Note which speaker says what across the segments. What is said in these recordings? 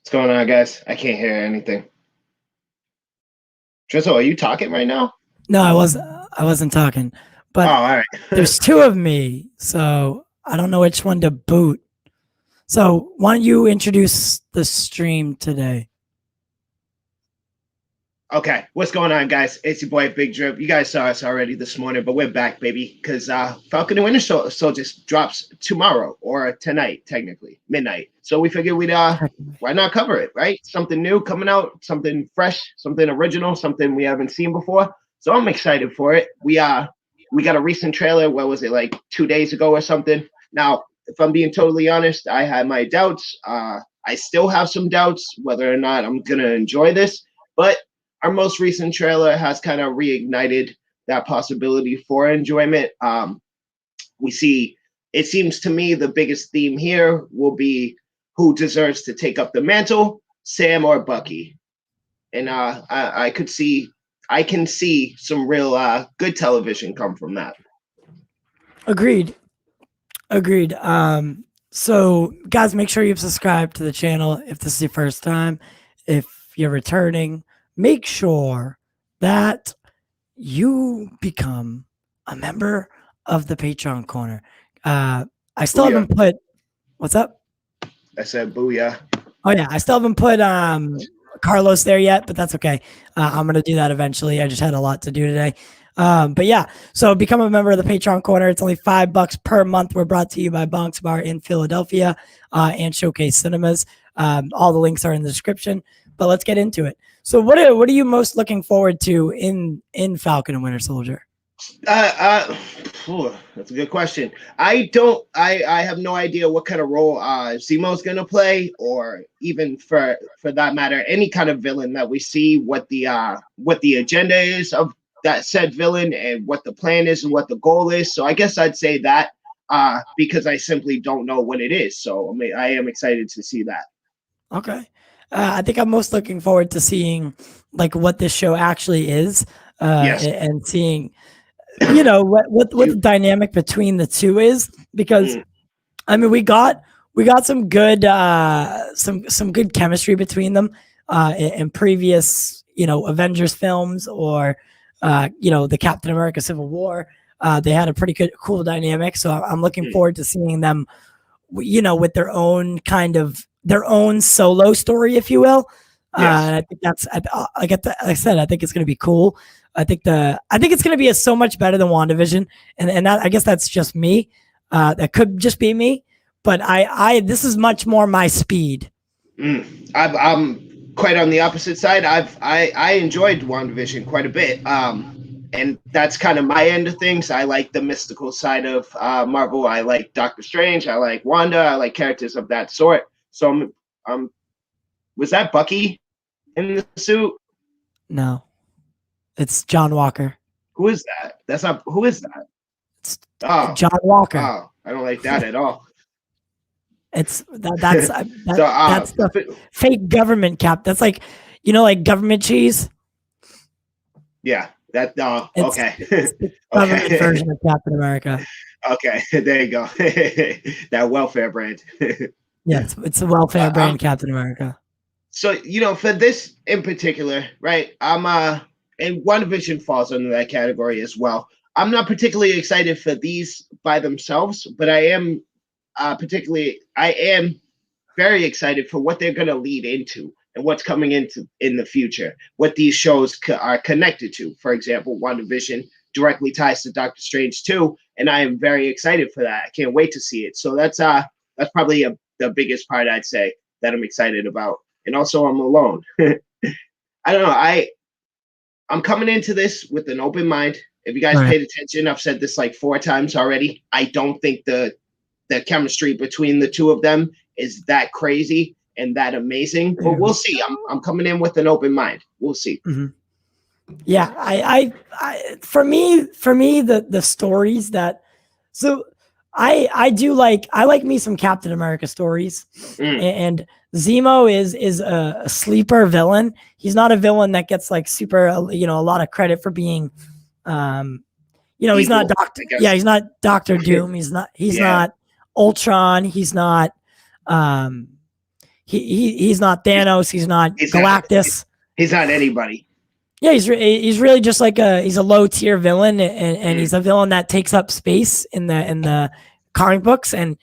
Speaker 1: What's going on, guys? I can't hear anything. Drizzle, are you talking right now?
Speaker 2: No, I wasn't talking.
Speaker 1: Oh,
Speaker 2: But
Speaker 1: all right.
Speaker 2: there's two of me, so I don't know which one to boot. So why don't you introduce the stream today?
Speaker 1: Okay, what's going on, guys? It's your boy Big Drip. You guys saw us already this morning, but we're back, baby, because Falcon and Winter Soldier drops tomorrow or tonight, technically midnight. So we figured we'd why not cover it, right? Something new coming out, something fresh, something original, something we haven't seen before. So I'm excited for it. We got a recent trailer. What was it, like 2 days ago or something? Now, if I'm being totally honest, I had my doubts. I still have some doubts whether or not I'm gonna enjoy this, but our most recent trailer has kind of reignited that possibility for enjoyment. We see, it seems to me, the biggest theme here will be who deserves to take up the mantle, Sam or Bucky. And I can see some real good television come from that.
Speaker 2: Agreed. Agreed. So guys, make sure you've subscribed to the channel if this is your first time. If you're returning, make sure that you become a member of the Patreon corner. I still
Speaker 1: Booyah.
Speaker 2: haven't put what's up?
Speaker 1: I said booyah.
Speaker 2: Oh yeah, I still haven't put Carlos there yet, but that's okay. I'm gonna do that eventually. I just had a lot to do today. But yeah, so become a member of the Patreon corner. It's only $5 per month. We're brought to you by Bonks Bar in Philadelphia and Showcase Cinemas. All the links are in the description. But let's get into it. So what are you most looking forward to in Falcon and Winter Soldier?
Speaker 1: That's a good question. I have no idea what kind of role Zemo's gonna play, or even for that matter, any kind of villain that we see. What the agenda is of that said villain, and what the plan is, and what the goal is. So I guess I'd say that because I simply don't know what it is. So I am excited to see that.
Speaker 2: Okay. I think I'm most looking forward to seeing like what this show actually is,
Speaker 1: Yes.
Speaker 2: and seeing, what the dynamic between the two is, because I mean we got some good some good chemistry between them in previous Avengers films, or the Captain America Civil War. They had a pretty cool dynamic, so I'm looking forward to seeing them with their own their own solo story, if you will.
Speaker 1: Yes.
Speaker 2: And I think that's like I said, I think it's going to be cool. I think it's going to be so much better than WandaVision, and that, I guess that's just me. That could just be me, but this is much more my speed.
Speaker 1: I'm quite on the opposite side. I enjoyed WandaVision quite a bit, and that's kind of my end of things. I like the mystical side of Marvel. I like Doctor Strange. I like Wanda. I like characters of that sort. So was that Bucky in the suit?
Speaker 2: No, it's John Walker.
Speaker 1: Who is that? That's not. Who is that?
Speaker 2: It's John Walker.
Speaker 1: Oh, I don't like that at all.
Speaker 2: That's the fake government cap. That's like government cheese.
Speaker 1: Yeah, that. Okay.
Speaker 2: It's the government version of Captain America.
Speaker 1: Okay, there you go. That welfare brand.
Speaker 2: Yeah, it's a welfare brand, Captain America.
Speaker 1: So for this in particular, right? I'm and WandaVision falls under that category as well. I'm not particularly excited for these by themselves, but I am very excited for what they're going to lead into and what's coming in the future, what these shows are connected to. For example, WandaVision directly ties to Doctor Strange 2, and I am very excited for that. I can't wait to see it. So that's probably the biggest part, I'd say, that I'm excited about. And also, I'm alone. I don't know. I'm coming into this with an open mind. If you guys paid attention, I've said this like 4 times already. I don't think the chemistry between the two of them is that crazy and that amazing, but we'll see. I'm coming in with an open mind. We'll see.
Speaker 2: Mm-hmm. Yeah, I for me the stories that, so I like me some Captain America stories, and Zemo is a sleeper villain. He's not a villain that gets like super a lot of credit for being he's not he's not Doctor Doom. He's not Ultron. He's not he's not Thanos. He's not Galactus.
Speaker 1: He's not anybody.
Speaker 2: Yeah, he's really just like he's a low tier villain, and he's a villain that takes up space in the comic books, and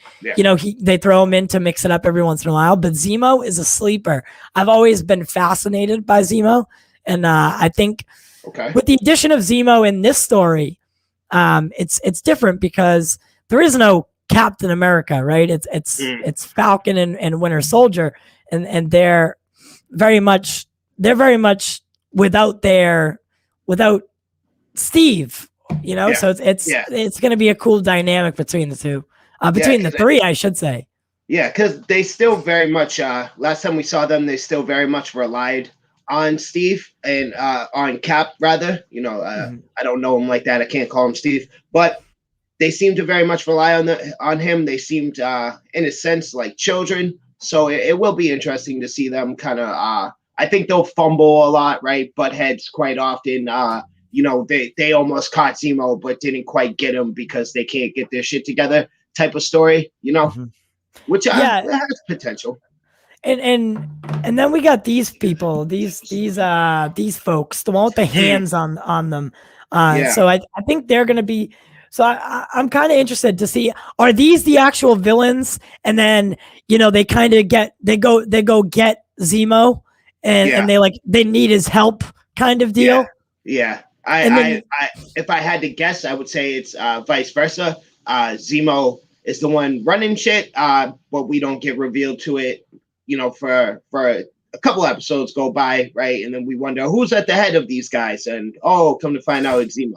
Speaker 2: they throw him in to mix it up every once in a while. But Zemo is a sleeper. I've always been fascinated by Zemo, and I think with the addition of Zemo in this story, it's different because there is no Captain America, right? It's Falcon and Winter Soldier, and they're very much without Steve, so it's going to be a cool dynamic between the two, between the three, I should say.
Speaker 1: Yeah, because they still very much, last time we saw them, they still very much relied on Steve and on Cap, rather. I don't know him like that. I can't call him Steve, but they seem to very much rely on him. They seemed, in a sense, like children. So it will be interesting to see them kind of, I think they'll fumble a lot, right? Butt heads quite often. They almost caught Zemo, but didn't quite get him because they can't get their shit together type of story, which has potential.
Speaker 2: And then we got these people, these folks, the one with the hands on them. So I think they're going to be. So I'm kind of interested to see, are these the actual villains? And then they kind of they go get Zemo, and they need his help, kind of deal.
Speaker 1: Yeah. I if I had to guess, I would say it's vice versa. Zemo is the one running shit, but we don't get revealed to it. For a couple episodes go by, right, and then we wonder who's at the head of these guys, and come to find out it's Zemo.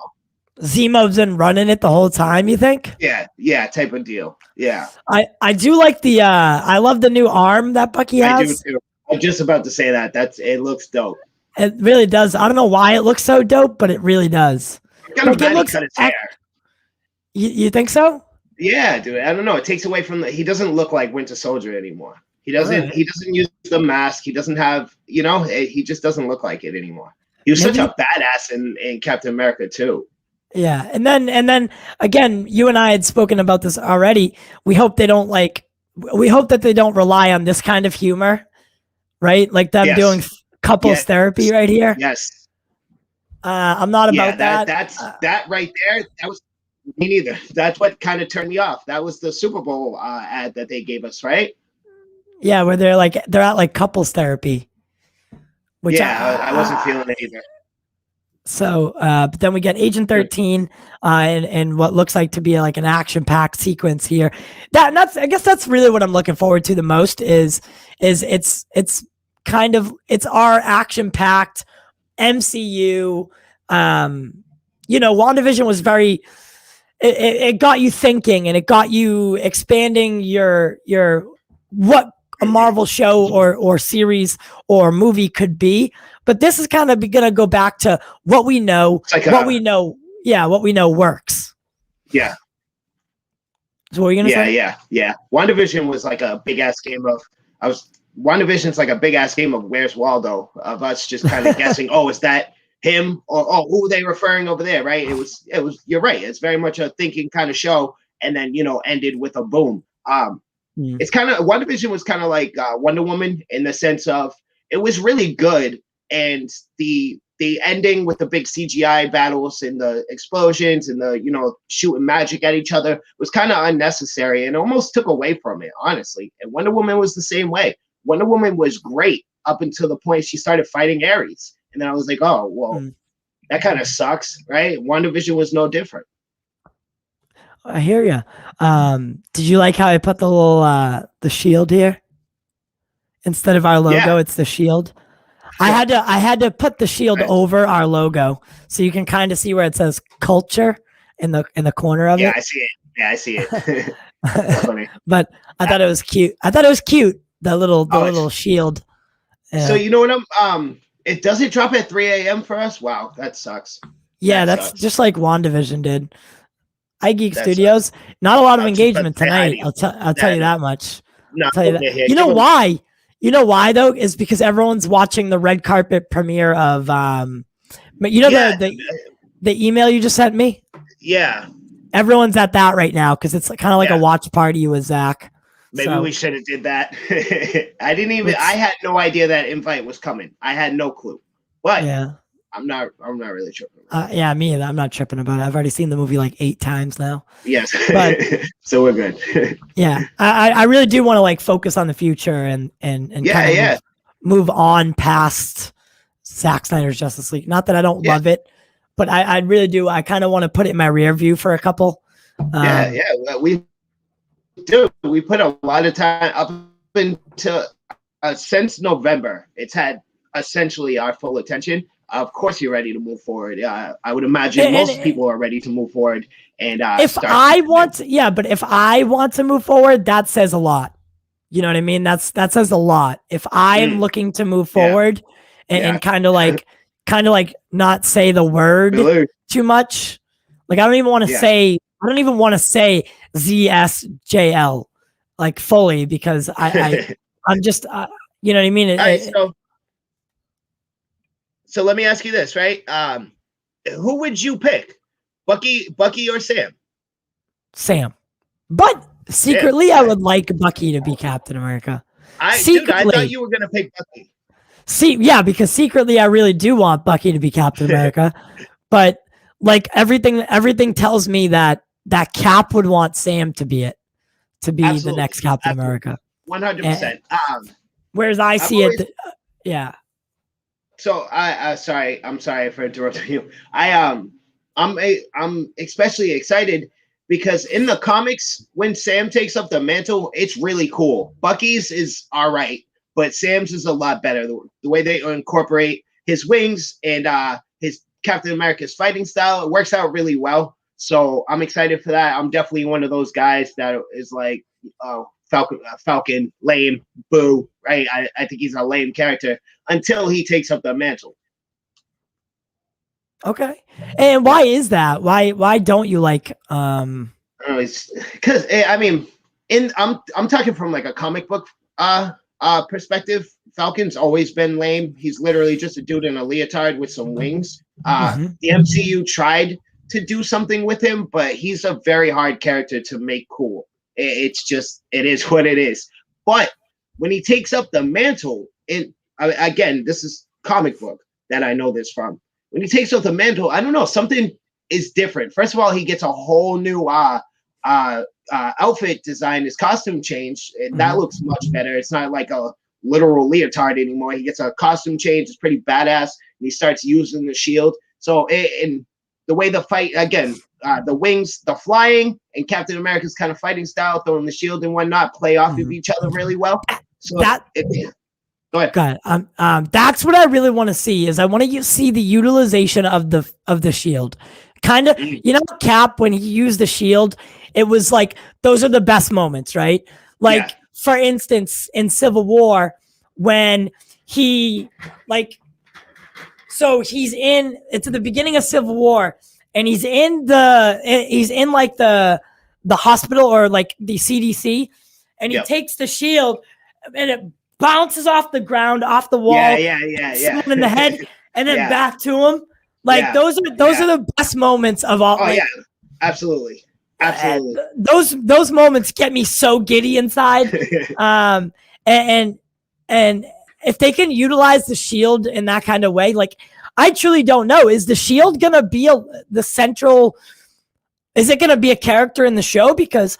Speaker 2: Zemo's been running it the whole time, you think?
Speaker 1: Yeah, type of deal. Yeah.
Speaker 2: I do like the I love the new arm that Bucky has.
Speaker 1: I do too. I'm just about to say that. It looks dope.
Speaker 2: It really does. I don't know why it looks so dope, but it really does.
Speaker 1: It looks cut his hair.
Speaker 2: You think so?
Speaker 1: Yeah, dude. I don't know. It takes away from he doesn't look like Winter Soldier anymore. He doesn't use the mask. He doesn't have, he just doesn't look like it anymore. He was such a badass in Captain America too.
Speaker 2: Yeah, and then again, you and I had spoken about this already. We hope they don't that they don't rely on this kind of humor, right? Like them doing couples therapy right here.
Speaker 1: Yes.
Speaker 2: I'm not about that.
Speaker 1: That's that right there. That was me neither. That's what kind of turned me off. That was the Super Bowl ad that they gave us, right?
Speaker 2: Yeah, where they're at couples therapy. Which
Speaker 1: I wasn't feeling it either.
Speaker 2: So, but then we get Agent 13, and what looks like to be like an action-packed sequence here. I guess that's really what I'm looking forward to the most. Is it's our action-packed MCU. WandaVision was very. It got you thinking, and it got you expanding your what a Marvel show or series or movie could be. But this is kind of going to go back to what we know, what we know works.
Speaker 1: Yeah.
Speaker 2: So what are you going to say?
Speaker 1: Yeah. WandaVision was like a big ass game of, WandaVision's like a big ass game of Where's Waldo, of us just kind of guessing, is that him or who are they referring over there, right? It was, you're right. It's very much a thinking kind of show, and then, ended with a boom. It's kind of, WandaVision was kind of like Wonder Woman in the sense of it was really good. And the ending with the big CGI battles and the explosions and the, shooting magic at each other was kind of unnecessary and almost took away from it, honestly. And Wonder Woman was the same way. Wonder Woman was great up until the point she started fighting Ares. And then I was like, that kind of sucks, right? WandaVision was no different.
Speaker 2: I hear you. Did you like how I put the little the shield here? Instead of our logo, it's the shield. I had to put the shield over our logo so you can kind of see where it says culture in the corner of it.
Speaker 1: I see it. Yeah, I see it. That's funny.
Speaker 2: But I thought it was cute. The little shield.
Speaker 1: So you know what? It doesn't drop at 3 a.m. for us. Wow, that sucks.
Speaker 2: Yeah, that's just like WandaVision did. iGeek Studios. Not a lot of engagement tonight. I'll tell you that much.
Speaker 1: No,
Speaker 2: I'll tell you that. You know why? You know why though? Is because everyone's watching the red carpet premiere of the email you just sent me?
Speaker 1: Yeah.
Speaker 2: Everyone's at that right now because it's kind of like a watch party with Zach.
Speaker 1: Maybe we should have did that. I had no idea that invite was coming. I had no clue. But
Speaker 2: yeah.
Speaker 1: I'm not really tripping.
Speaker 2: Yeah, me either. I'm not tripping about it. I've already seen the movie like 8 times now.
Speaker 1: Yes.
Speaker 2: But
Speaker 1: so we're good.
Speaker 2: yeah, I really do want to like focus on the future and kind of move on past Zack Snyder's Justice League. Not that I don't love it, but I really do. I kind of want to put it in my rear view for a couple.
Speaker 1: We do. We put a lot of time up until since November. It's had essentially our full attention. Of course, you're ready to move forward. I would imagine most people are ready to move forward. And
Speaker 2: if I want to move forward, that says a lot. You know what I mean? That says a lot. If I am looking to move forward and kind of like not say the word too much, like I don't even want to say ZSJL like fully because I'm just you know what I mean?
Speaker 1: All right, so let me ask you this, right? Who would you pick? Bucky or Sam?
Speaker 2: Sam. But secretly I would like Bucky to be Captain America.
Speaker 1: I thought you were gonna pick Bucky.
Speaker 2: Because secretly I really do want Bucky to be Captain America. But like everything tells me that Cap would want Sam to be the next Captain America.
Speaker 1: 100%.
Speaker 2: Whereas I see it,
Speaker 1: So I'm sorry for interrupting you. I'm especially excited because in the comics, when Sam takes up the mantle, it's really cool. Bucky's is all right, but Sam's is a lot better. The way they incorporate his wings and his Captain America's fighting style, it works out really well. So I'm excited for that. I'm definitely one of those guys that is like, Falcon, lame, boo, right? I think he's a lame character until he takes up the mantle.
Speaker 2: Okay. And why is that? Why don't you like
Speaker 1: it's because I mean I'm talking from like a comic book perspective. Falcon's always been lame. He's literally just a dude in a leotard with some wings. The MCU tried to do something with him, but he's a very hard character to make cool. It is what it is. But when he takes up the mantle, again, this is comic book that I know this from. When he takes up the mantle, I don't know, something is different. First of all, he gets a whole new outfit design, his costume change, and that looks much better. It's not like a literal leotard anymore. He gets a costume change. It's pretty badass, and he starts using the shield. So, and the way the fight, again, the wings, the flying, and Captain America's kind of fighting style, throwing the shield and whatnot, play off of each other really well. So go ahead.
Speaker 2: That's what I really want to see. Is I want to see the utilization of the shield. Kind of, Cap, when he used the shield, it was like those are the best moments, right? Like for instance, in Civil War, when he it's at the beginning of Civil War, and he's in like the hospital or like the CDC, and he takes the shield and it bounces off the ground, off the wall, someone in the head, and then back to him. Like those are the best moments of all.
Speaker 1: Oh absolutely.
Speaker 2: Those moments get me so giddy inside. And if they can utilize the shield in that kind of way, like I truly don't know. Is the shield gonna be the central? Is it gonna be a character in the show? Because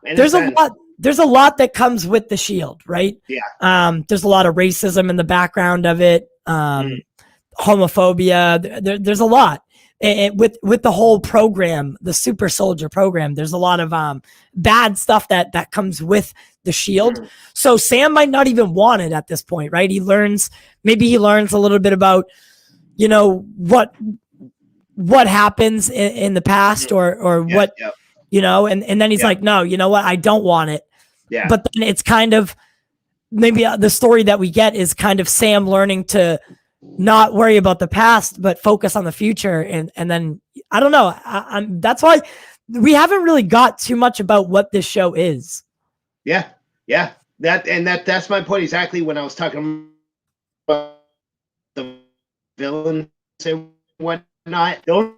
Speaker 2: there's a lot that comes with the shield, right?
Speaker 1: Yeah.
Speaker 2: There's a lot of racism in the background of it. Homophobia. There's a lot. And with the whole program, the super soldier program, there's a lot of bad stuff that comes with the shield. So Sam might not even want it at this point, right? Maybe he learns a little bit about, what happens in the past or what, and then he's like, no, you know what? I don't want it.
Speaker 1: Yeah.
Speaker 2: But then it's kind of maybe the story that we get is kind of Sam learning to not worry about the past, but focus on the future. And then I don't know. That's why we haven't really got too much about what this show is.
Speaker 1: Yeah. Yeah. That's my point exactly when I was talking about the villains and whatnot. The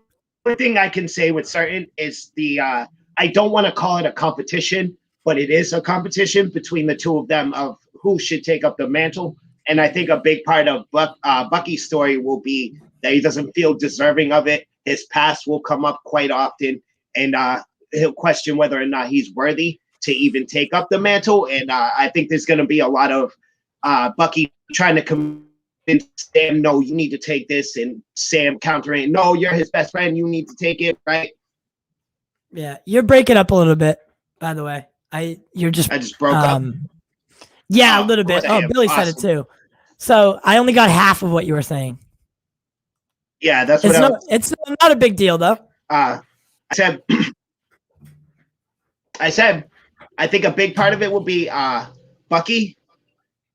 Speaker 1: only thing I can say with certain is I don't want to call it a competition, but it is a competition between the two of them of who should take up the mantle. And I think a big part of Bucky's story will be that he doesn't feel deserving of it. His past will come up quite often, and he'll question whether or not he's worthy to even take up the mantle. And I think there's going to be a lot of Bucky trying to convince Sam, no, you need to take this, and Sam countering, no, you're his best friend, you need to take it, right?
Speaker 2: Yeah, you're breaking up a little bit, by the way. I just
Speaker 1: broke up.
Speaker 2: Yeah, a little bit. Oh, Billy said it too. So I only got half of what you were saying.
Speaker 1: Yeah, that's
Speaker 2: what it's not a big deal though.
Speaker 1: I said I think a big part of it will be Bucky.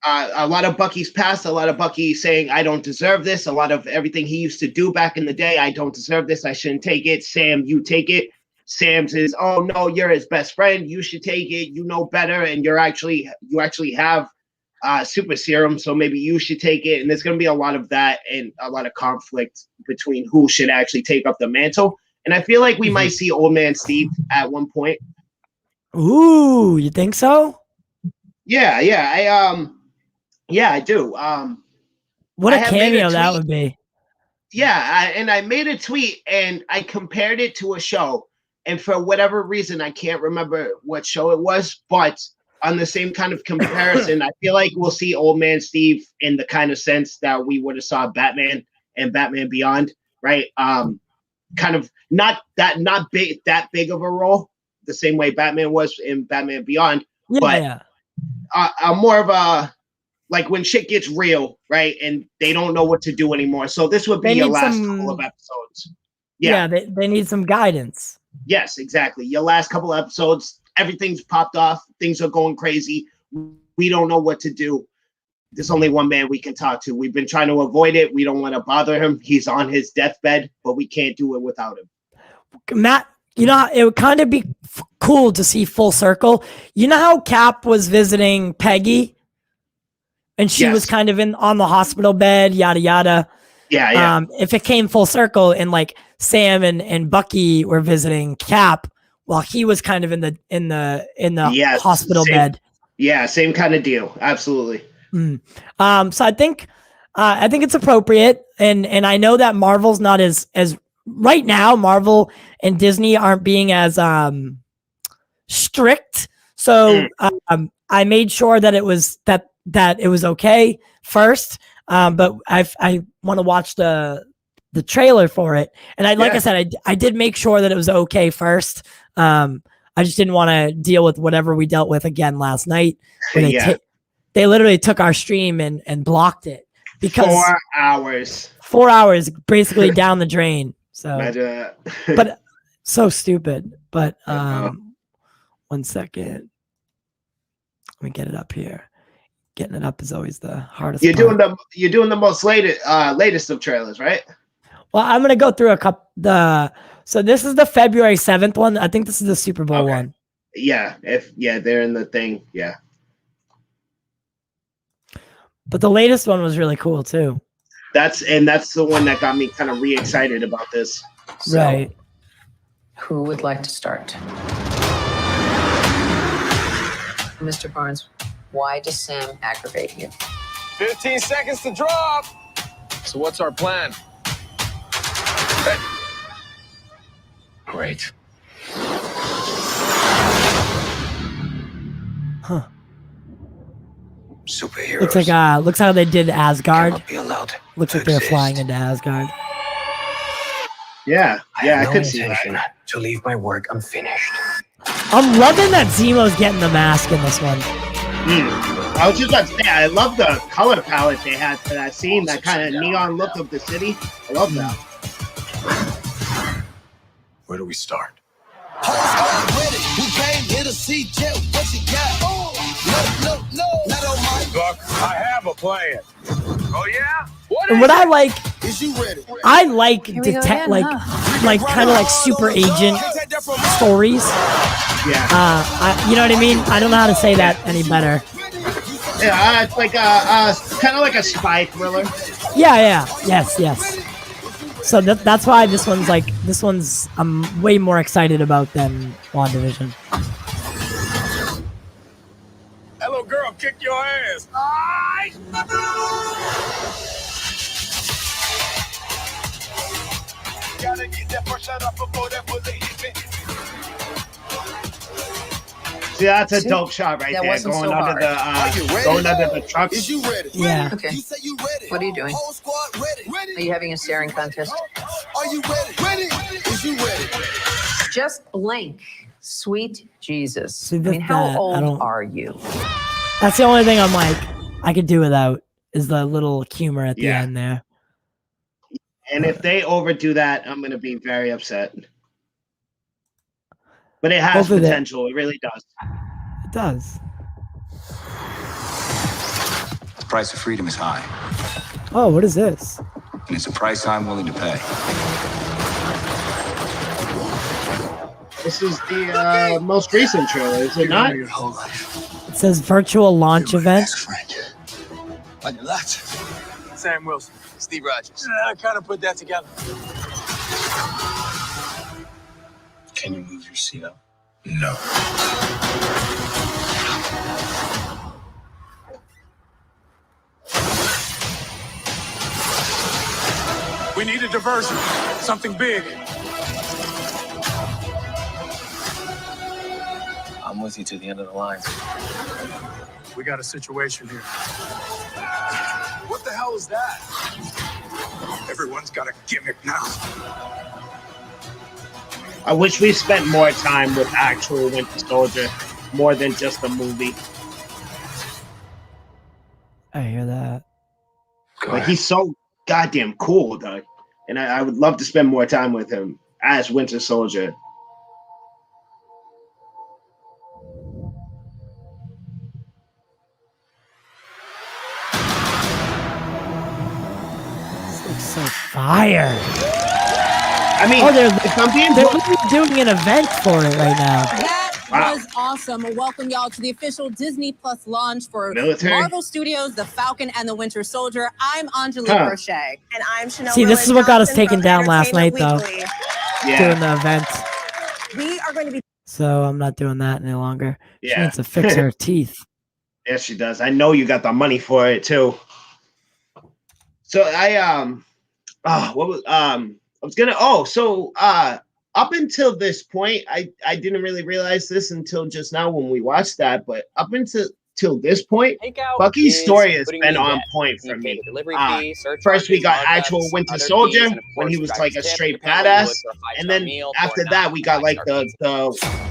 Speaker 1: A lot of Bucky's past, a lot of Bucky saying, I don't deserve this. A lot of everything he used to do back in the day. I don't deserve this. I shouldn't take it. Sam, you take it. Sam says, oh no, you're his best friend. You should take it. You know better. And you actually have super serum. So maybe you should take it. And there's going to be a lot of that and a lot of conflict between who should actually take up the mantle. And I feel like we might see Old Man Steve at one point.
Speaker 2: Ooh, you think so?
Speaker 1: Yeah. I do.
Speaker 2: What a cameo that would be.
Speaker 1: Yeah, and I made a tweet and I compared it to a show. And for whatever reason, I can't remember what show it was, but on the same kind of comparison, I feel like we'll see Old Man Steve in the kind of sense that we would have saw Batman and Batman Beyond, right? Kind of not that big of a role, the same way Batman was in Batman Beyond, but more of a, like when shit gets real, right? And they don't know what to do anymore. So this would be your last couple of episodes.
Speaker 2: Yeah, they need some guidance.
Speaker 1: Yes, exactly. Your last couple of episodes, everything's popped off. Things are going crazy. We don't know what to do. There's only one man we can talk to. We've been trying to avoid it. We don't want to bother him. He's on his deathbed, but we can't do it without him.
Speaker 2: Matt, you know, it would kind of be cool to see full circle. You know how Cap was visiting Peggy? And she was kind of on the hospital bed, yada yada.
Speaker 1: Yeah.
Speaker 2: If it came full circle and like Sam and Bucky were visiting Cap while he was kind of in the hospital bed.
Speaker 1: Yeah, same kind of deal. Absolutely.
Speaker 2: So I think it's appropriate, and I know that Marvel's not as right now. Marvel and Disney aren't being as strict. So I made sure that it was that it was okay first, but I want to watch the trailer for it, and I said I did make sure that it was okay first. I just didn't want to deal with whatever we dealt with again last night. They literally took our stream and blocked it because 4 hours basically down the drain. So, but so stupid. But 1 second, let me get it up here. Getting it up is always the hardest.
Speaker 1: You're doing the most latest of trailers, right?
Speaker 2: Well, I'm gonna go through a couple. So this is the February 7th one. I think this is the Super Bowl one.
Speaker 1: Yeah, they're in the thing. Yeah.
Speaker 2: But the latest one was really cool too.
Speaker 1: That's the one that got me kind of re-excited about this.
Speaker 2: So, right.
Speaker 3: Who would like to start? Mr. Barnes, why does Sam aggravate you?
Speaker 4: 15 seconds to drop. So what's our plan? Hey. Great.
Speaker 2: Huh.
Speaker 4: Superheroes.
Speaker 2: Looks how they did Asgard.
Speaker 4: Cannot be allowed
Speaker 2: looks like they're flying into Asgard.
Speaker 1: Yeah, I could see
Speaker 4: that. To leave my work unfinished.
Speaker 2: I'm loving that Zemo's getting the mask in this one.
Speaker 1: I was just about to say, I love the color palette they had for that scene, that kind of neon look of the city. I love that.
Speaker 4: Where do we start? Buck, I have a plan. Oh yeah?
Speaker 2: What I like is I like detect like kind of like super agent stories.
Speaker 1: Yeah.
Speaker 2: You know what I mean? I don't know how to say that any better.
Speaker 1: Yeah, it's like kind of like a spy thriller.
Speaker 2: Yeah. Yes. So that's why this one's I'm way more excited about than WandaVision.
Speaker 4: your ass. Gotta get that first shot up before that bullet hit me.
Speaker 1: See, that's a dope shot right
Speaker 3: That
Speaker 1: there.
Speaker 3: wasn't
Speaker 1: Going
Speaker 3: so
Speaker 1: under
Speaker 3: hard.
Speaker 1: the going under the truck.
Speaker 5: Is you ready?
Speaker 2: Yeah.
Speaker 3: Okay.
Speaker 5: You say you ready.
Speaker 3: What are you doing?
Speaker 5: Whole squad ready.
Speaker 3: Are you having a staring contest?
Speaker 5: Are you ready? Ready? Is you ready?
Speaker 3: Just blink. Sweet Jesus.
Speaker 2: See,
Speaker 3: I mean, how
Speaker 2: I
Speaker 3: old
Speaker 2: don't-
Speaker 3: are you?
Speaker 2: That's the only thing I'm like, I could do without is the little humor at the
Speaker 1: Yeah.
Speaker 2: end there.
Speaker 1: And if they overdo that, I'm gonna be very upset. But it has
Speaker 2: Hopefully
Speaker 1: potential. It really does.
Speaker 2: It does.
Speaker 6: The price of freedom is high,
Speaker 2: Oh, what is this?
Speaker 6: and it's a price I'm willing to pay.
Speaker 1: This is the most recent trailer, is it not?
Speaker 5: Your whole life.
Speaker 2: It says virtual launch event.
Speaker 5: Best friend. On your left.
Speaker 4: Sam Wilson.
Speaker 5: Steve Rogers.
Speaker 4: I kind of put that together.
Speaker 5: Can you move your seat up? No.
Speaker 4: We need a diversion. Something big.
Speaker 5: I'm with you to the end of the line.
Speaker 4: We got a situation here.
Speaker 5: What the hell is that?
Speaker 4: Everyone's got a gimmick now.
Speaker 1: I wish we spent more time with actual Winter Soldier, more than just a movie.
Speaker 2: I hear that.
Speaker 1: Like, he's so goddamn cool, Doug. And I would love to spend more time with him as Winter Soldier.
Speaker 2: This looks so fire.
Speaker 1: I mean,
Speaker 2: Oh, they're
Speaker 1: if I'm being
Speaker 2: they're
Speaker 1: blunt,
Speaker 2: literally doing an event for it right now.
Speaker 7: That
Speaker 1: Wow.
Speaker 7: was awesome. Welcome y'all to the official Disney Plus launch for
Speaker 1: Military.
Speaker 7: Marvel Studios, The Falcon and the Winter Soldier. I'm Angela
Speaker 1: Huh.
Speaker 7: Crochet.
Speaker 8: And I'm Chanel.
Speaker 2: See, this is what got us taken down last night, though.
Speaker 8: Weekly.
Speaker 1: yeah,
Speaker 2: Doing the event.
Speaker 8: We are going to be
Speaker 2: So I'm not doing that any longer. She
Speaker 1: yeah,
Speaker 2: needs to fix her teeth.
Speaker 1: yes, she does. I know you got the money for it too. So up until this point, I didn't really realize this until just now when we watched that, but up until this point, Bucky's story has been on point for me. First, we got actual Winter Soldier when he was like a straight badass, and then after that, we got like the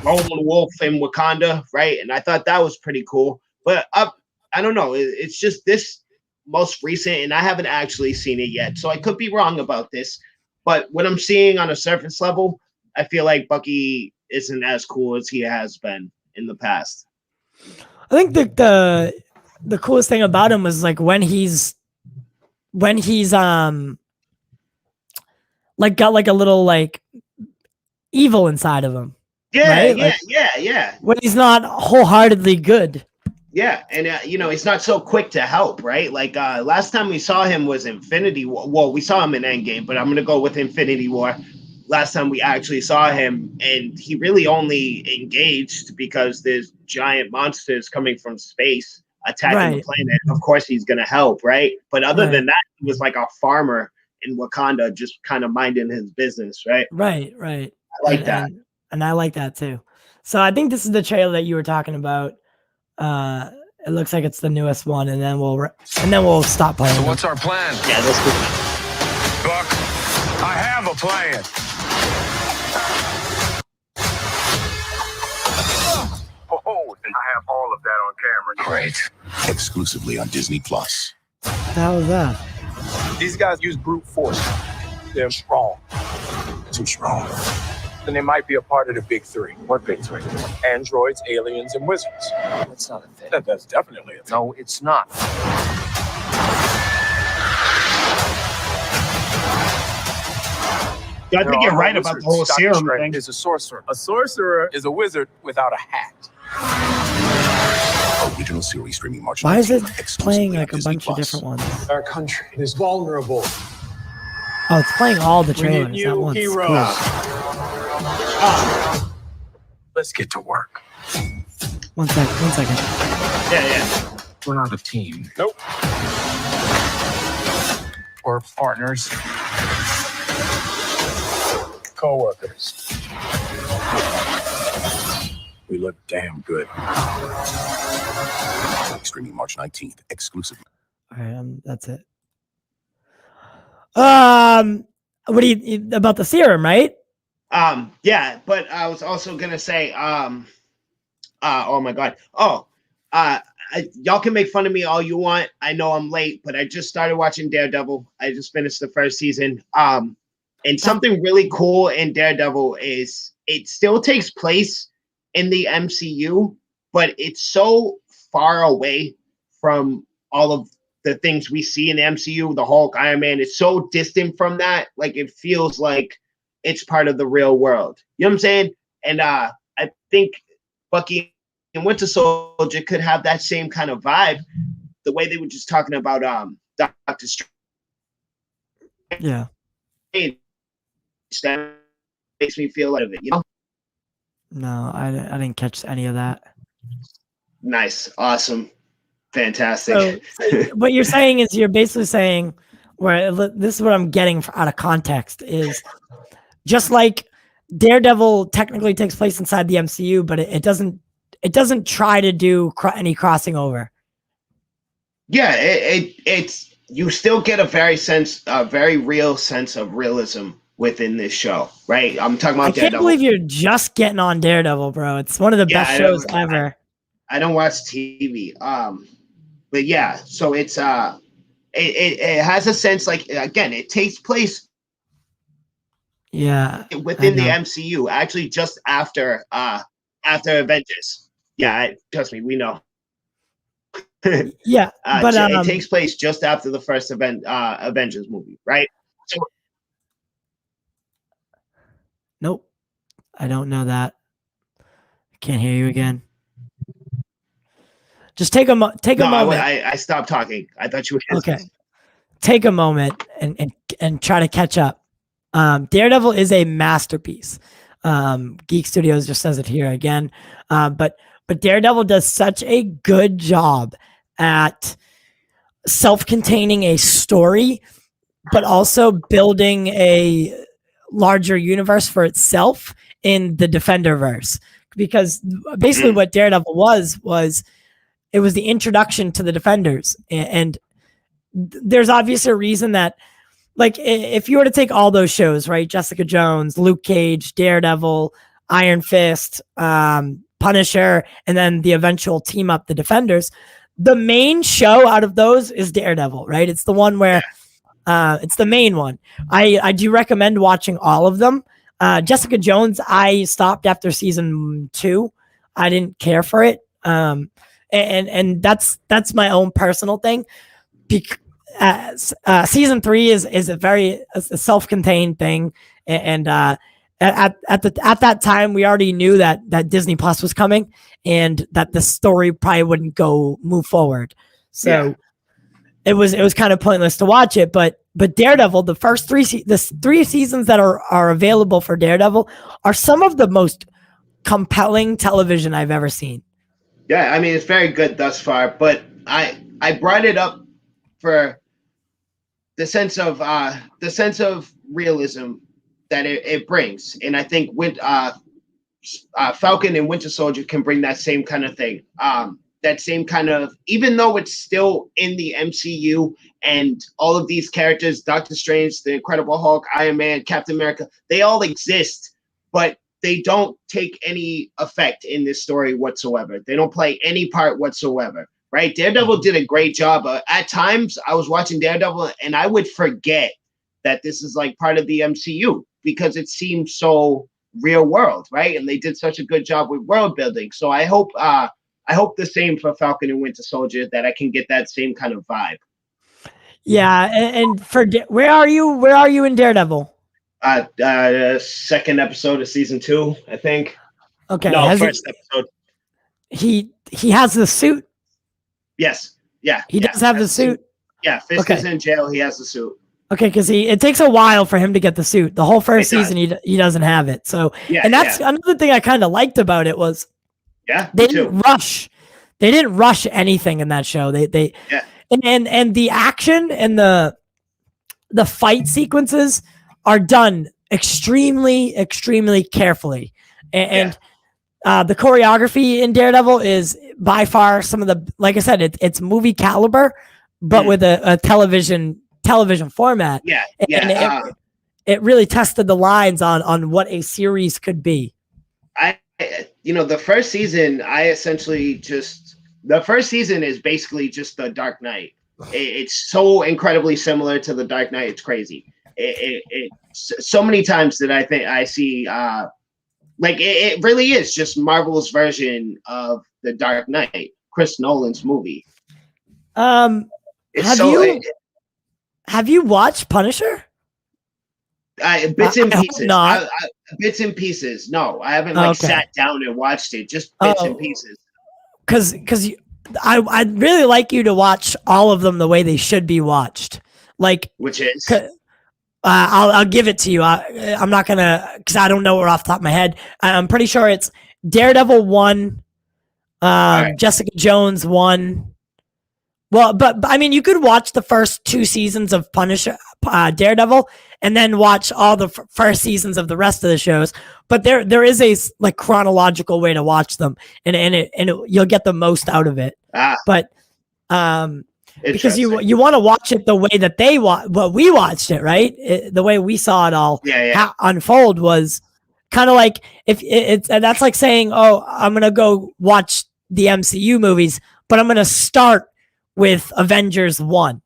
Speaker 1: lone wolf in Wakanda, right? And I thought that was pretty cool. But I don't know, it's just this most recent, and I haven't actually seen it yet, so I could be wrong about this. But what I'm seeing on a surface level, I feel like Bucky isn't as cool as he has been in the past.
Speaker 2: I think the coolest thing about him was like when he's like got like a little like evil inside of him.
Speaker 1: Yeah,
Speaker 2: Right?
Speaker 1: yeah,
Speaker 2: Like-
Speaker 1: yeah.
Speaker 2: When he's not wholeheartedly good.
Speaker 1: Yeah, and he's not so quick to help, right? Like last time we saw him was Infinity War. Well, we saw him in Endgame, but I'm gonna go with Infinity War. Last time we actually saw him, and he really only engaged because there's giant monsters coming from space attacking the
Speaker 2: Right.
Speaker 1: planet. Of course, he's gonna help, right? But other
Speaker 2: Right.
Speaker 1: than that, he was like a farmer in Wakanda, just kind of minding his business, right?
Speaker 2: Right.
Speaker 1: I like that.
Speaker 2: And I like that too. So I think this is the trailer that you were talking about. It looks like it's the newest one, and then we'll stop playing.
Speaker 4: So
Speaker 2: them.
Speaker 4: what's our plan?
Speaker 1: Yeah, this is
Speaker 4: Buck, I have a plan. Oh, and I have all of that on camera.
Speaker 5: Great. Exclusively on Disney Plus.
Speaker 2: What the hell is that?
Speaker 4: These guys use brute force. They're strong.
Speaker 5: Too strong.
Speaker 4: And they might be a part of the big three. What big three? Androids, aliens, and wizards.
Speaker 3: That's not a thing.
Speaker 4: That's definitely a thing.
Speaker 3: No, it's not.
Speaker 1: I think you're right about the whole serum thing.
Speaker 4: Is a sorcerer. A sorcerer is a wizard without a hat.
Speaker 5: Original series streaming March
Speaker 2: Why is it
Speaker 5: 19th,
Speaker 2: playing
Speaker 5: exclusively on
Speaker 2: like a
Speaker 5: Disney
Speaker 2: bunch of
Speaker 5: Plus.
Speaker 2: different ones?
Speaker 4: Our country is vulnerable.
Speaker 2: Oh, it's playing all the
Speaker 4: We need
Speaker 2: trailers at
Speaker 4: new
Speaker 2: once.
Speaker 4: heroes.
Speaker 2: Cool.
Speaker 4: Let's get to work.
Speaker 2: One second.
Speaker 1: Yeah.
Speaker 5: We're not a team.
Speaker 4: Nope.
Speaker 5: We're partners.
Speaker 4: Co-workers.
Speaker 5: We look damn good. Streaming March 19th, exclusive.
Speaker 2: All right, that's it. What do you about the serum, right?
Speaker 1: Yeah, but I was also gonna say, oh my god, y'all can make fun of me all you want. I know I'm late, but I just started watching Daredevil. I just finished the first season. And something really cool in Daredevil is it still takes place in the MCU, but it's so far away from all of the things we see in the MCU, the Hulk, Iron Man. It's so distant from that. Like, it feels like it's part of the real world. You know what I'm saying? And I think Bucky and Winter Soldier could have that same kind of vibe. The way they were just talking about Doctor Strange.
Speaker 2: Yeah.
Speaker 1: That makes me feel out of it, you know?
Speaker 2: No, I didn't catch any of that.
Speaker 1: Nice. Awesome. Fantastic.
Speaker 2: So what you're saying is you're basically saying, where this is what I'm getting out of context, is just like Daredevil technically takes place inside the MCU, but it doesn't try to do any crossing over.
Speaker 1: Yeah, it's you still get a very real sense of realism within this show, right? I'm talking about Daredevil.
Speaker 2: I can't believe you're just getting on Daredevil, bro. It's one of the best shows ever.
Speaker 1: I don't watch TV. But yeah, so it's it has a sense, like, again, it takes place within the MCU, actually just after Avengers. Yeah, trust me, we know.
Speaker 2: Yeah, but
Speaker 1: it takes place just after the first Avengers movie, right? So,
Speaker 2: nope, I don't know that. I can't hear you again. Just take a moment.
Speaker 1: I stopped talking. I thought you were
Speaker 2: okay. Take a moment and try to catch up. Daredevil is a masterpiece. Geek Studios just says it here again. But Daredevil does such a good job at self-containing a story, but also building a larger universe for itself in the Defenderverse. Because basically what Daredevil was it was the introduction to the Defenders. And there's obviously a reason that, like, if you were to take all those shows, right? Jessica Jones, Luke Cage, Daredevil, Iron Fist, Punisher, and then the eventual team up, the Defenders, the main show out of those is Daredevil, right? It's the one where it's the main one. I do recommend watching all of them. Jessica Jones, I stopped after season 2. I didn't care for it. And that's my own personal thing. Season 3 is a self-contained thing, and at that time we already knew that Disney Plus was coming, and that the story probably wouldn't move forward. So it was kind of pointless to watch it. But Daredevil, the first three seasons that are available for Daredevil are some of the most compelling television I've ever seen.
Speaker 1: Yeah, I mean, it's very good thus far, but I brought it up for the sense of realism that it brings, and I think with Falcon and Winter Soldier can bring that same kind of thing. That same kind of, even though it's still in the MCU and all of these characters, Doctor Strange, the Incredible Hulk, Iron Man, Captain America, they all exist, but they don't take any effect in this story whatsoever. They don't play any part whatsoever, right? Daredevil did a great job. At times, I was watching Daredevil, and I would forget that this is like part of the MCU because it seems so real world, right? And they did such a good job with world building. So I hope the same for Falcon and Winter Soldier, that I can get that same kind of vibe.
Speaker 2: Yeah, and for where are you in Daredevil?
Speaker 1: Second episode of season 2, I think.
Speaker 2: Okay.
Speaker 1: No, first episode.
Speaker 2: He has the suit.
Speaker 1: Yes. Yeah.
Speaker 2: He does have the suit.
Speaker 1: Yeah. Fisk is in jail. He has the suit.
Speaker 2: Okay, because it takes a while for him to get the suit. The whole first season, he doesn't have it. So, and that's another thing I kind of liked about it was, they didn't rush they didn't rush anything in that show. They
Speaker 1: Yeah.
Speaker 2: and the action and the fight sequences are done extremely carefully, and the choreography in Daredevil is by far some of the, like I said, it's movie caliber, but with a television format.
Speaker 1: Yeah,
Speaker 2: And it really tested the lines on what a series could be.
Speaker 1: The first season, the first season is basically just the Dark Knight. It's so incredibly similar to the Dark Knight. It's crazy. So many times that I think I see, it really is just Marvel's version of the Dark Knight, Chris Nolan's movie.
Speaker 2: Have you watched Punisher?
Speaker 1: Bits and pieces.
Speaker 2: Not.
Speaker 1: Bits and pieces. No, I haven't sat down and watched it. Just bits and pieces.
Speaker 2: Because I'd really like you to watch all of them the way they should be watched.
Speaker 1: Which is?
Speaker 2: I'll give it to you. I'm not gonna, because I don't know it off the top of my head. I'm pretty sure it's Daredevil 1, right. Jessica Jones 1. Well, but I mean, you could watch the first 2 seasons of Punisher, Daredevil, and then watch all the first seasons of the rest of the shows. But there is a chronological way to watch them, and you'll get the most out of it. But because you want to watch it the way that we watched it, right? The way we saw it all unfold was kind of like that's like saying, oh, I'm gonna go watch the MCU movies, but I'm gonna start with Avengers 1.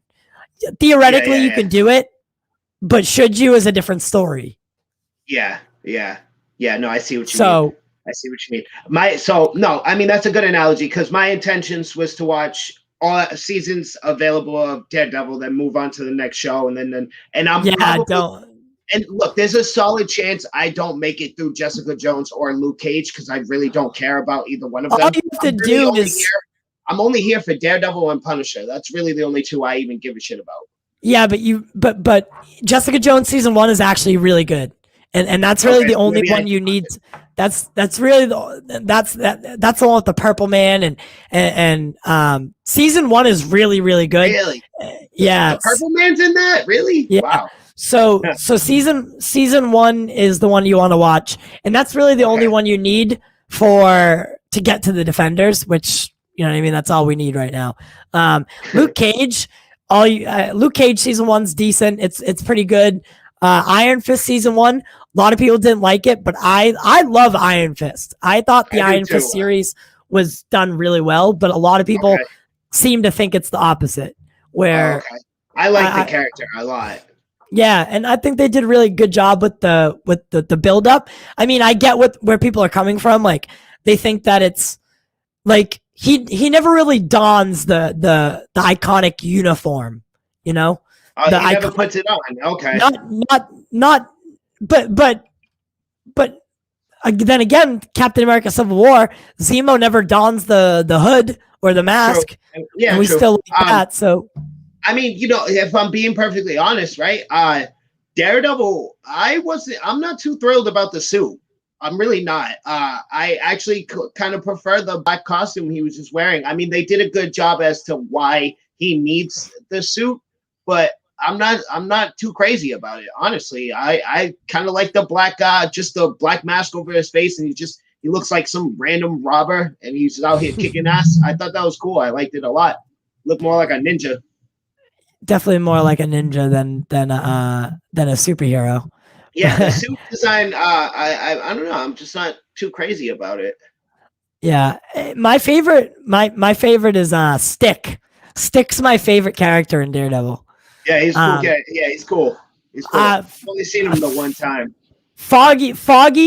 Speaker 2: Theoretically, you could do it, but should you is a different story.
Speaker 1: Yeah. No, I see what you mean. I see what you mean. I mean, that's a good analogy, because my intentions was to watch all seasons available of Daredevil, then move on to the next show, and And look, there's a solid chance I don't make it through Jessica Jones or Luke Cage, because I really don't care about either one of them.
Speaker 2: All you have to do is
Speaker 1: I'm only here for Daredevil and Punisher. That's really the only 2 I even give a shit about.
Speaker 2: Yeah, but Jessica Jones season 1 is actually really good, and that's really the only one you need. That's really that's the one with the Purple Man, and season 1 is really good.
Speaker 1: Really?
Speaker 2: Yeah.
Speaker 1: The Purple Man's in that? Really?
Speaker 2: Yeah.
Speaker 1: Wow.
Speaker 2: So season 1 is the one you want to watch, and that's really the only one you need to get to the Defenders, which, you know what I mean, that's all we need right now. Luke Cage, Luke Cage season 1's decent. It's pretty good. Iron Fist season 1, a lot of people didn't like it, but I love Iron Fist. I thought the Iron Fist series was done really well, but a lot of people seem to think it's the opposite. Where
Speaker 1: I like the character a lot.
Speaker 2: Yeah, and I think they did a really good job with the build up. I mean, I get where people are coming from. Like, they think that it's like he never really dons the iconic uniform, you know?
Speaker 1: He never puts it on. Okay.
Speaker 2: Not but then again, Captain America Civil War, Zemo never dons the hood or the mask.
Speaker 1: True. Yeah,
Speaker 2: and we still like that. So
Speaker 1: I mean, if I'm being perfectly honest, right? Daredevil, I'm not too thrilled about the suit. I'm really not. I actually kind of prefer the black costume he was just wearing. I mean, they did a good job as to why he needs the suit, but I'm not too crazy about it. Honestly, I kind of like the black just the black mask over his face, and he looks like some random robber, and he's just out here kicking ass. I thought that was cool. I liked it a lot. Looked more like a ninja.
Speaker 2: Definitely more like a ninja than a superhero.
Speaker 1: Yeah, the suit design. I don't know. I'm just not too crazy about it.
Speaker 2: Yeah, my favorite is Stick. Stick's my favorite character in Daredevil.
Speaker 1: Yeah, he's cool. He's cool. He's cool. I've only seen him the one time.
Speaker 2: Foggy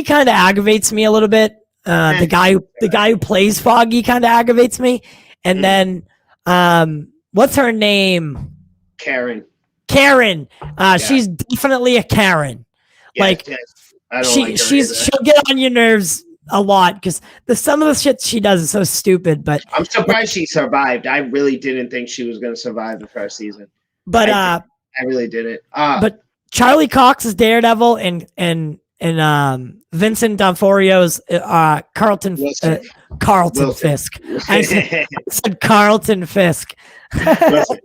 Speaker 2: kind of aggravates me a little bit. The guy who plays Foggy kind of aggravates me. And then what's her name?
Speaker 1: Karen.
Speaker 2: She's definitely a Karen.
Speaker 1: Yes,
Speaker 2: she'll get on your nerves a lot because some of the shit she does is so stupid. But
Speaker 1: I'm surprised she survived. I really didn't think she was going to survive the first season.
Speaker 2: But
Speaker 1: I really didn't.
Speaker 2: But Charlie Cox is Daredevil, and Vincent D'Onofrio's Carlton
Speaker 1: Wilson.
Speaker 2: Carlton
Speaker 1: Wilson.
Speaker 2: Fisk. I said Carlton Fisk.
Speaker 1: Listen.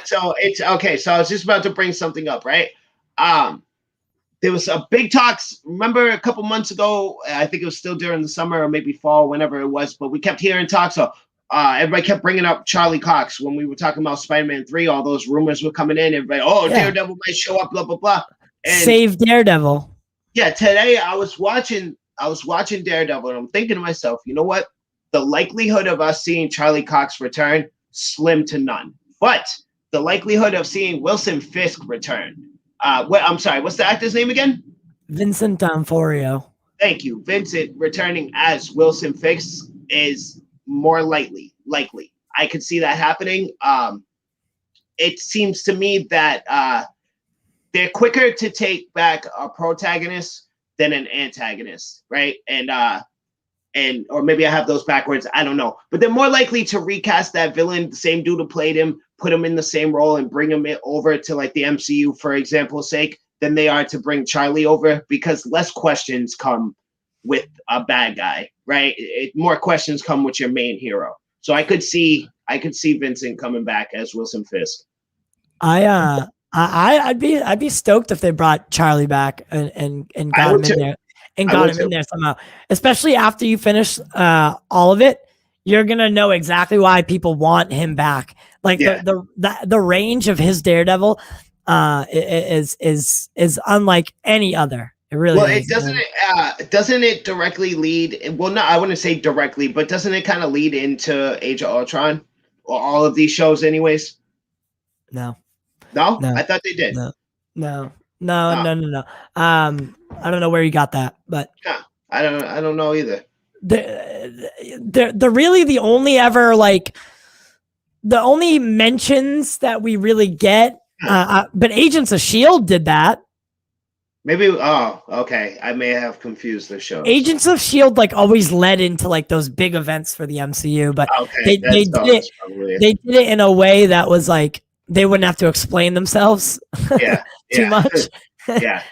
Speaker 1: So it's okay. So I was just about to bring something up, right? There was a big talks. Remember a couple months ago? I think it was still during the summer or maybe fall, whenever it was. But we kept hearing talks. So everybody kept bringing up Charlie Cox when we were talking about Spider-Man 3. All those rumors were coming in. Everybody, Daredevil might show up. Blah blah blah. And
Speaker 2: save Daredevil.
Speaker 1: yeah, today I was watching Daredevil, and I'm thinking to myself, you know what? The likelihood of us seeing Charlie Cox return, slim to none. But the likelihood of seeing Wilson Fisk return. I'm sorry, what's the actor's name again? Vincent
Speaker 2: D'Onofrio.
Speaker 1: Thank you. Vincent returning as Wilson Fisk is more likely. I could see that happening. It seems to me that they're quicker to take back a protagonist than an antagonist, right? And or maybe I have those backwards. I don't know. But they're more likely to recast that villain, the same dude who played him, put him in the same role and bring him over to like the MCU, for example's sake, than they are to bring Charlie over, because less questions come with a bad guy, right? More questions come with your main hero. So I could see Vincent coming back as Wilson Fisk.
Speaker 2: I'd be stoked if they brought Charlie back and got him in there. And got him in there somehow, especially after you finish all of it. You're gonna know exactly why people want him back. Like the range of his Daredevil is unlike any other. It really is.
Speaker 1: Doesn't it directly lead? Well, no, I wouldn't say directly, but doesn't it kind of lead into Age of Ultron or all of these shows, anyways?
Speaker 2: No.
Speaker 1: I thought they did.
Speaker 2: No. I don't know where you got that, but
Speaker 1: I don't know either.
Speaker 2: They're really the only ever the only mentions that we really get. But Agents of S.H.I.E.L.D. did that.
Speaker 1: Maybe. Oh, okay. I may have confused the show.
Speaker 2: Agents of S.H.I.E.L.D. always led into those big events for the MCU, but they did it. They did it in a way that was they wouldn't have to explain themselves. Too much.
Speaker 1: Yeah.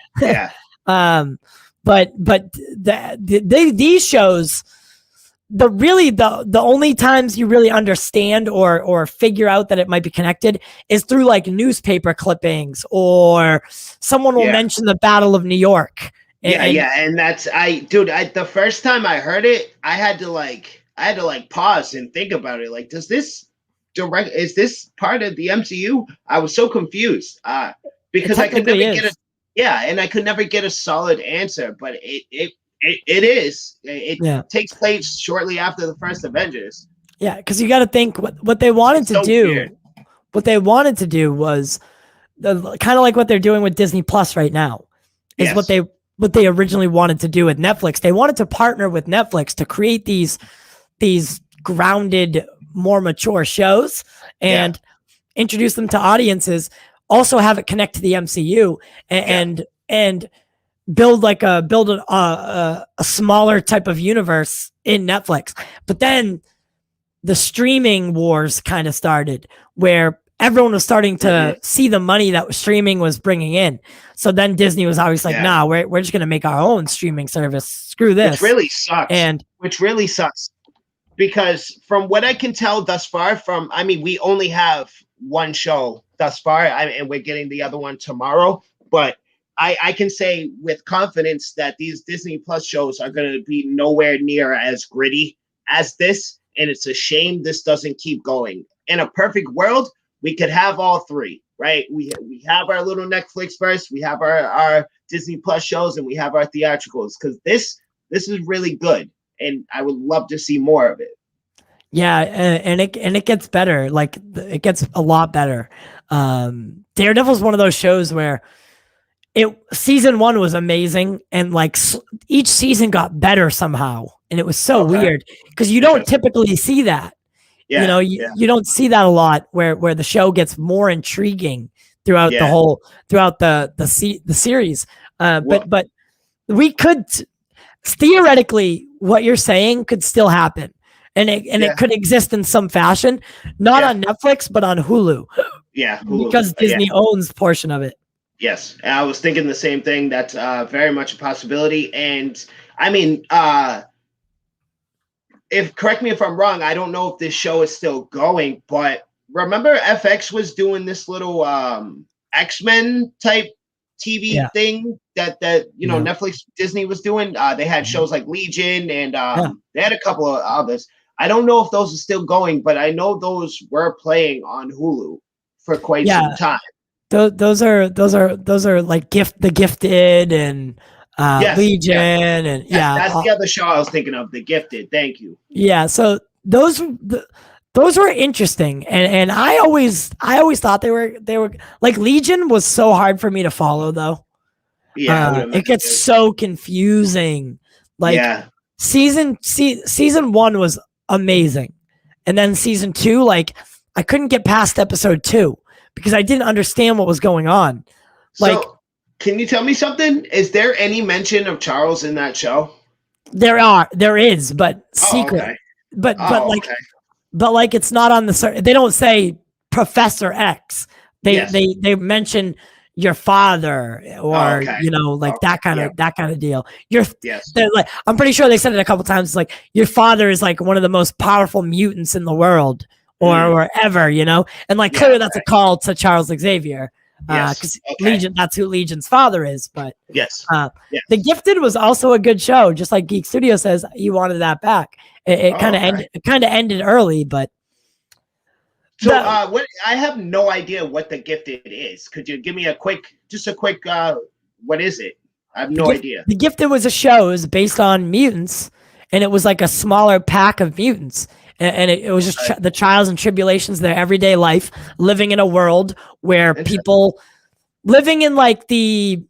Speaker 2: But these shows, the only times you really understand or figure out that it might be connected is through newspaper clippings, or someone will mention the Battle of New York.
Speaker 1: And that's the first time I heard it, I had to pause and think about it. Is this part of the MCU? I was so confused because I could never get a solid answer, but it is. It takes place shortly after the first Avengers.
Speaker 2: Yeah, because you got to think what they wanted to do. Weird. What they wanted to do was kind of like what they're doing with Disney Plus right now. Is what they originally wanted to do with Netflix. They wanted to partner with Netflix to create these grounded, more mature shows and introduce them to audiences. Also have it connect to the MCU and build a smaller type of universe in Netflix. But then the streaming wars kind of started, where everyone was starting to see the money that streaming was bringing in. So then Disney was always nah, we're just going to make our own streaming service. Screw this.
Speaker 1: Which really sucks. Because from what I can tell thus far, we only have one show thus far, and we're getting the other one tomorrow. But I can say with confidence that these Disney Plus shows are going to be nowhere near as gritty as this. And it's a shame this doesn't keep going. In a perfect world, we could have all three, right? We have our little Netflix first, we have our Disney Plus shows, and we have our theatricals, because this is really good. And I would love to see more of it.
Speaker 2: Yeah, and it gets better. It gets a lot better. Daredevil's one of those shows where season 1 was amazing, and each season got better somehow, and it was so weird because you don't typically see that. You don't see that a lot, where the show gets more intriguing throughout the series. But we could theoretically, what you're saying could still happen, and it could exist in some fashion, not on Netflix but on Hulu.
Speaker 1: Hulu.
Speaker 2: Because Disney owns portion of it.
Speaker 1: Yes, I was thinking the same thing. That's very much a possibility. And I mean, if correct me if I'm wrong, I don't know if this show is still going, but remember FX was doing this little X-Men type TV
Speaker 2: Yeah.
Speaker 1: thing that
Speaker 2: Yeah.
Speaker 1: Netflix Disney was doing. They had
Speaker 2: Mhm.
Speaker 1: shows like Legion and
Speaker 2: Yeah.
Speaker 1: they had a couple of others. I don't know if those are still going, but I know those were playing on Hulu for quite
Speaker 2: Yeah.
Speaker 1: some time.
Speaker 2: Those are like the Gifted and
Speaker 1: Yes,
Speaker 2: Legion
Speaker 1: yes,
Speaker 2: and
Speaker 1: yes.
Speaker 2: yeah,
Speaker 1: That's the other show I was thinking of, The Gifted. Thank you.
Speaker 2: yeah. So those were interesting, and I always thought they were like Legion was so hard for me to follow though.
Speaker 1: Yeah, I would
Speaker 2: It gets
Speaker 1: imagine.
Speaker 2: so confusing. Like
Speaker 1: Yeah.
Speaker 2: season 1 was amazing, and then season 2, like I couldn't get past episode 2 because I didn't understand what was going on. Like
Speaker 1: So, can you tell me something? Is there any mention of Charles in that show?
Speaker 2: there is, but
Speaker 1: Oh,
Speaker 2: secret.
Speaker 1: okay.
Speaker 2: But
Speaker 1: Oh,
Speaker 2: like
Speaker 1: okay.
Speaker 2: it's not on the. They don't say Professor X.
Speaker 1: Yes.
Speaker 2: They mention your father or
Speaker 1: Oh, okay.
Speaker 2: like
Speaker 1: Okay,
Speaker 2: that kind of deal. Your
Speaker 1: Yes.
Speaker 2: they're like I'm pretty sure they said it a couple times. It's like your father is like one of the most powerful mutants in the world or ever, and like
Speaker 1: Yeah,
Speaker 2: clearly that's a call to Charles Xavier.
Speaker 1: Yes.
Speaker 2: Because
Speaker 1: Okay.
Speaker 2: Legion, that's who Legion's father is. But
Speaker 1: Yes. Yes.
Speaker 2: The Gifted was also a good show. Just like Geek Studio says, he wanted that back. It kind of
Speaker 1: okay.
Speaker 2: ended. It kind of ended early, but
Speaker 1: So, what? I have no idea what The Gifted is. Could you give me just a quick, what is it? I have no idea.
Speaker 2: The Gifted was a show. It was based on mutants, and it was like a smaller pack of mutants. And it was just the trials and tribulations of their everyday life, living in a world where people living in like a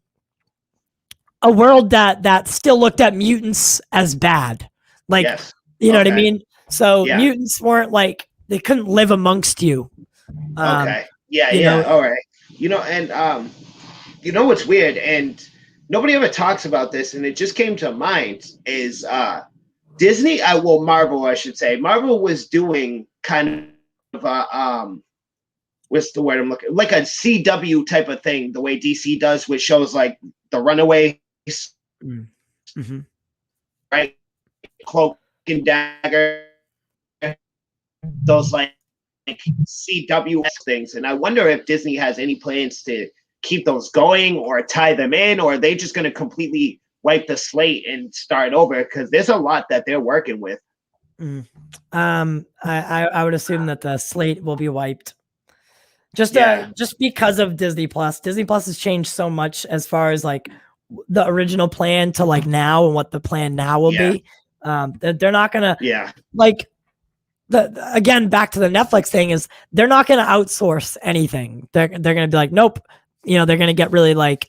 Speaker 2: world that still looked at mutants as bad. Like,
Speaker 1: Yes.
Speaker 2: you know what I
Speaker 1: Okay.
Speaker 2: mean? So
Speaker 1: Yeah.
Speaker 2: mutants weren't like, they couldn't live amongst you.
Speaker 1: Okay. Yeah.
Speaker 2: you
Speaker 1: Yeah.
Speaker 2: know-
Speaker 1: All right. And what's weird, and nobody ever talks about this, and it just came to mind is Disney. Marvel, I should say. Marvel was doing kind of what's the word I'm looking, like a CW type of thing, the way DC does with shows like The Runaways,
Speaker 2: Mm-hmm.
Speaker 1: right? Cloak and Dagger, those like CW things. And I wonder if Disney has any plans to keep those going or tie them in, or are they just going to completely wipe the slate and start over? Because there's a lot that they're working with.
Speaker 2: I would assume that the slate will be wiped. Just because of Disney Plus. Disney Plus has changed so much as far as like the original plan to like now and what the plan now will be. They're not gonna like again back to the Netflix thing is they're not gonna outsource anything. They're gonna be like nope. They're gonna get really like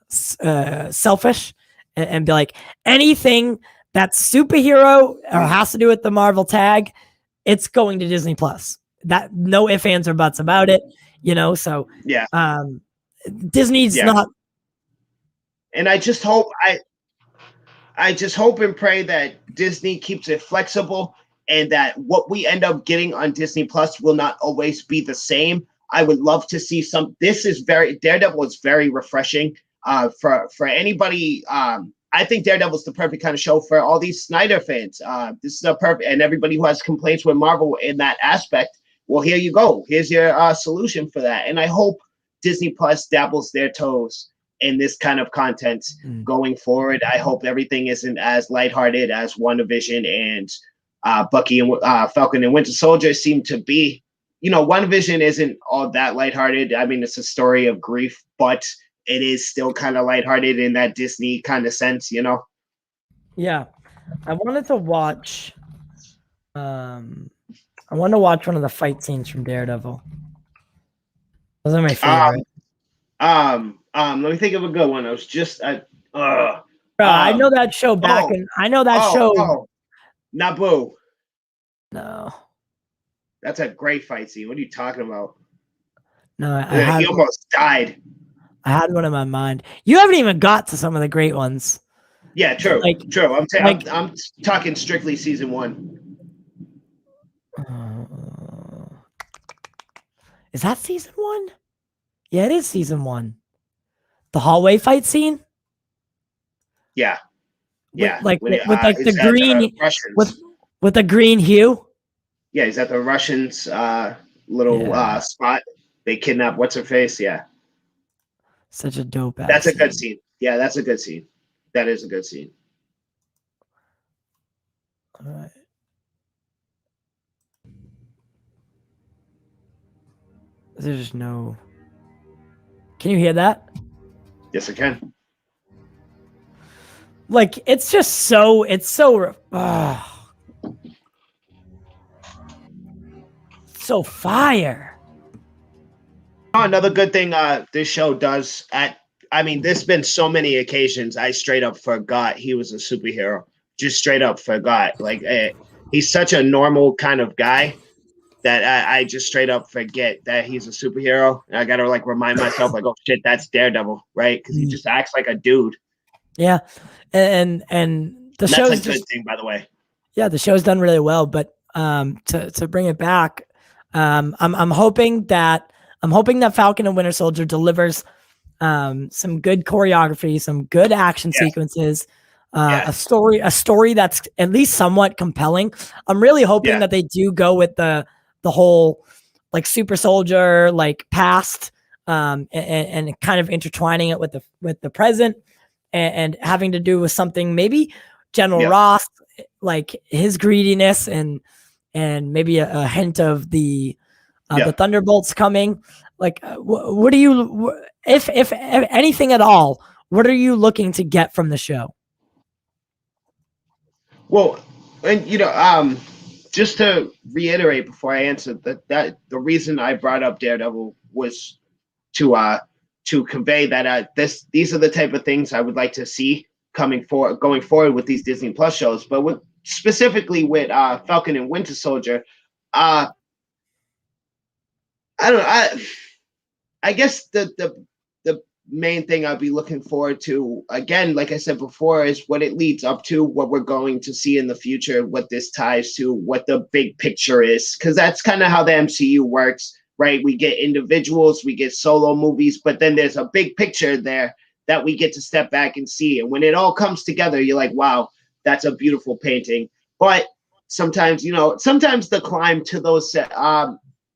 Speaker 2: selfish and be like anything that's superhero or has to do with the Marvel tag, it's going to Disney Plus. That no ifs, ands, or buts about it, So Disney's not.
Speaker 1: And I just hope and pray that Disney keeps it flexible, and that what we end up getting on Disney Plus will not always be the same. I would love to see Daredevil is very refreshing for anybody. I think Daredevil's the perfect kind of show for all these Snyder fans. This is a perfect, and everybody who has complaints with Marvel in that aspect. Well, here you go. Here's your solution for that. And I hope Disney Plus dabbles their toes in this kind of content going forward. I hope everything isn't as lighthearted as WandaVision and Bucky and Falcon and Winter Soldier seem to be. WandaVision isn't all that lighthearted. I mean, it's a story of grief, but it is still kind of lighthearted in that Disney kind of sense,
Speaker 2: Yeah. I wanted to watch one of the fight scenes from Daredevil. Those are my favorite.
Speaker 1: Let me think of a good one. I was just
Speaker 2: I know that show back and I know that show.
Speaker 1: Oh, Naboo.
Speaker 2: No.
Speaker 1: That's a great fight scene. What are you talking about?
Speaker 2: No,
Speaker 1: he almost died.
Speaker 2: I had one in my mind. You haven't even got to some of the great ones.
Speaker 1: Yeah, true.
Speaker 2: Like,
Speaker 1: true. I'm talking strictly season 1.
Speaker 2: Is that season 1? Yeah, it is season 1. hallway fight scene.
Speaker 1: Yeah. Yeah.
Speaker 2: With like the
Speaker 1: he's at
Speaker 2: green
Speaker 1: Russians.
Speaker 2: with the green hue.
Speaker 1: Yeah, he's at the Russians little spot. They kidnap what's her face. Yeah.
Speaker 2: Such a dope ass
Speaker 1: That's a good
Speaker 2: scene.
Speaker 1: scene. Yeah, that's a good scene. That is a good scene.
Speaker 2: All right. There's no. Can you hear that?
Speaker 1: Yes, I can.
Speaker 2: Like it's so so fire.
Speaker 1: Another good thing this show does there's been so many occasions I straight up forgot he was a superhero. Just straight up forgot. Like he's such a normal kind of guy that I just straight up forget that he's a superhero. And I gotta like remind myself like, oh shit, that's Daredevil, right? Because he just acts like a dude.
Speaker 2: Yeah, and the show's
Speaker 1: That's a good thing, by the way.
Speaker 2: Yeah, the show's done really well. But to bring it back, I'm hoping that Falcon and Winter Soldier delivers some good choreography, some good action sequences, a story that's at least somewhat compelling. I'm really hoping that they do go with the whole like super soldier like past and kind of intertwining it with the present and having to do with something maybe General Ross, like his greediness and maybe a hint of the Thunderbolts coming. Like, what do you, if anything at all, what are you looking to get from the show?
Speaker 1: Well, and just to reiterate before I answer that the reason I brought up Daredevil was to convey that these are the type of things I would like to see going forward with these Disney Plus shows, but specifically with Falcon and Winter Soldier, I don't know. I guess the main thing I'll be looking forward to, again, like I said before, is what it leads up to, what we're going to see in the future, what this ties to, what the big picture is, because that's kind of how the MCU works, right? We get individuals, we get solo movies, but then there's a big picture there that we get to step back and see. And when it all comes together, you're like, wow, that's a beautiful painting. But sometimes the climb to those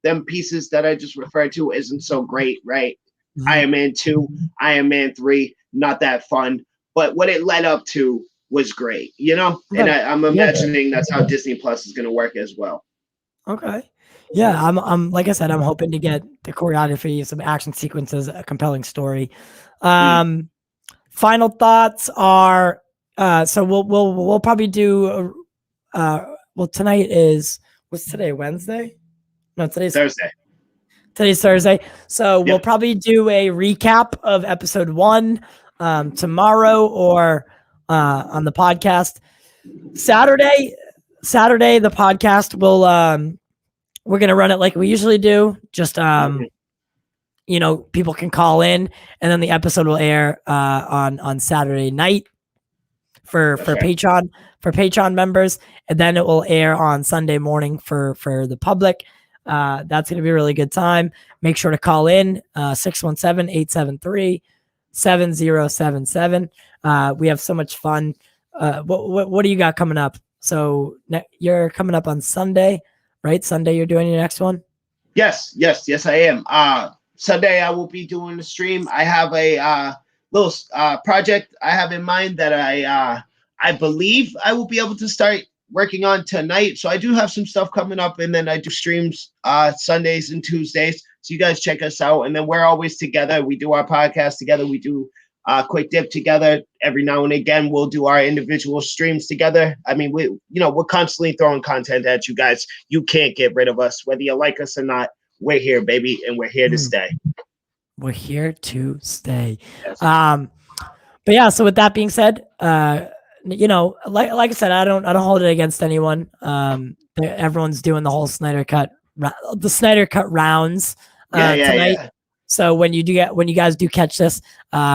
Speaker 1: them pieces that I just referred to isn't so great, right? Mm-hmm. Iron Man 2, Iron Man 3, not that fun. But what it led up to was great, And I'm imagining that's how Disney Plus is going to work as well.
Speaker 2: Okay. Yeah, I'm like I said, I'm hoping to get the choreography, some action sequences, a compelling story. Final thoughts are so we'll probably do tonight what's today, Wednesday? No, today's
Speaker 1: Thursday.
Speaker 2: Today's Thursday. So we'll probably do a recap of episode 1 tomorrow or on the podcast. Saturday, the podcast will we're gonna run it like we usually do. Just people can call in, and then the episode will air on Saturday night for Patreon members, and then it will air on Sunday morning for the public. That's going to be a really good time. Make sure to call in 617-873-7077. We have so much fun. What do you got coming up? So you're coming up on Sunday, right? Sunday you're doing your next one?
Speaker 1: Yes, I am. Sunday I will be doing the stream. I have a little project I have in mind that I believe I will be able to start working on tonight. So I do have some stuff coming up, and then I do streams Sundays and Tuesdays. So you guys check us out. And then we're always together. We do our podcast together. We do Quick Dip together. Every now and again, we'll do our individual streams together. I mean, we're constantly throwing content at you guys. You can't get rid of us, whether you like us or not. We're here, baby, and we're here to stay.
Speaker 2: We're here to stay. Yes. But yeah, so with that being said, like I said, I don't hold it against anyone. Everyone's doing the whole Snyder Cut rounds tonight. Yeah. So when you guys do catch this,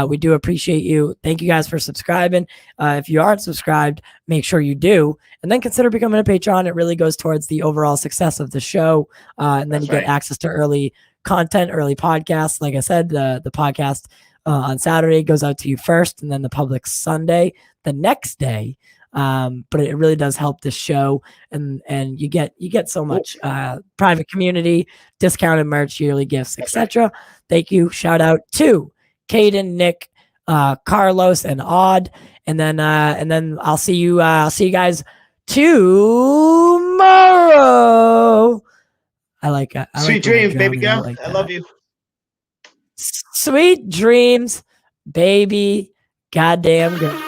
Speaker 2: we do appreciate you. Thank you guys for subscribing. If you aren't subscribed, make sure you do, and then consider becoming a Patreon. It really goes towards the overall success of the show, and then you get access to early content, early podcasts. Like I said, the podcast on Saturday goes out to you first, and then the public Sunday the next day. But it really does help this show, and you get so much private community, discounted merch, yearly gifts, etc. Thank you. Shout out to Caden, Nick, Carlos, and Odd, and then I'll see you guys tomorrow. I like that.
Speaker 1: Sweet dreams, baby girl. I love you.
Speaker 2: Sweet dreams, baby. Goddamn girl.